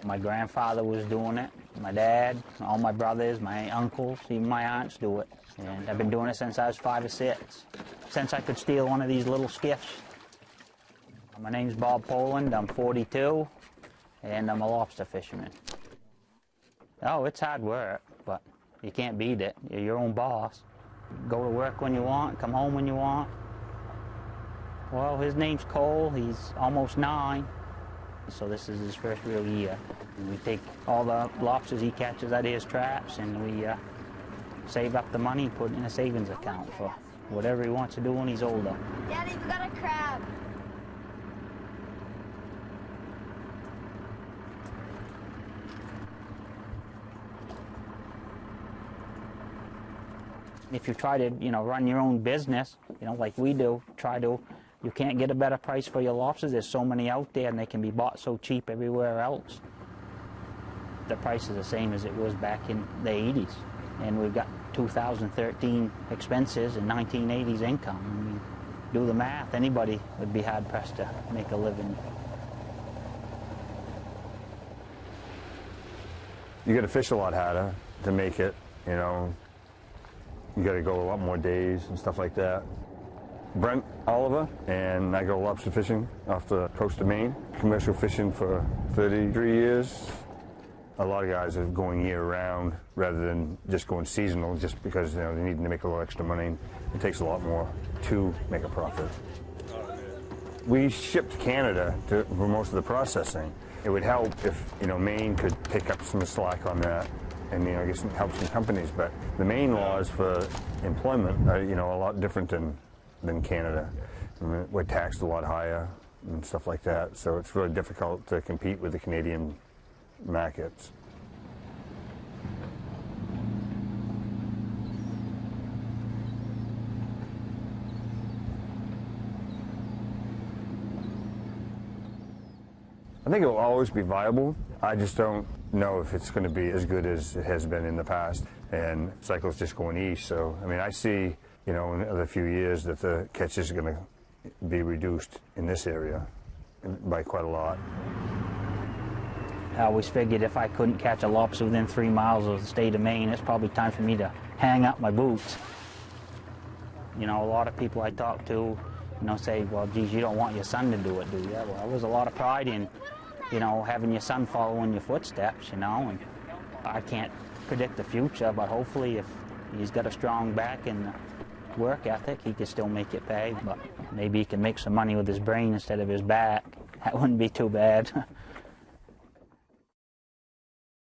My grandfather was doing it, my dad, all my brothers, my uncles, even my aunts do it. And I've been doing it since I was 5 or 6, since I could steal one of these little skiffs. My name's Bob Poland, I'm 42, and I'm a lobster fisherman. Oh, it's hard work, but you can't beat it. You're your own boss. Go to work when you want, come home when you want. Well, his name's Cole, he's almost 9. So this is his first real year. And we take all the lobsters he catches out of his traps and we save up the money and put it in a savings account for whatever he wants to do when he's older. Daddy, we got a crab. If you try to, run your own business, like we do, you can't get a better price for your lobsters. There's so many out there and they can be bought so cheap everywhere else. The price is the same as it was back in the 80s. And we've got 2013 expenses and 1980s income. When you do the math, anybody would be hard-pressed to make a living. You got to fish a lot harder to make it, You got to go a lot more days and stuff like that. Brent Oliver, and I go lobster fishing off the coast of Maine. Commercial fishing for 33 years. A lot of guys are going year-round rather than just going seasonal, just because they need to make a little extra money. It takes a lot more to make a profit. We ship to Canada for most of the processing. It would help if Maine could pick up some slack on that, and get some help some companies. But the Maine laws for employment are a lot different than Canada. We're taxed a lot higher and stuff like that, so it's really difficult to compete with the Canadian markets. I think it will always be viable. I just don't know if it's going to be as good as it has been in the past. And cycle's just going east, so I see, in a few years that the catches are going to be reduced in this area by quite a lot. I always figured if I couldn't catch a lobster within 3 miles of the state of Maine, it's probably time for me to hang up my boots. A lot of people I talk to, say, well, geez, you don't want your son to do it, do you? Well, there's a lot of pride in, having your son follow in your footsteps, and I can't predict the future, but hopefully if he's got a strong back and work ethic, he can still make it pay, but maybe he can make some money with his brain instead of his back. That wouldn't be too bad.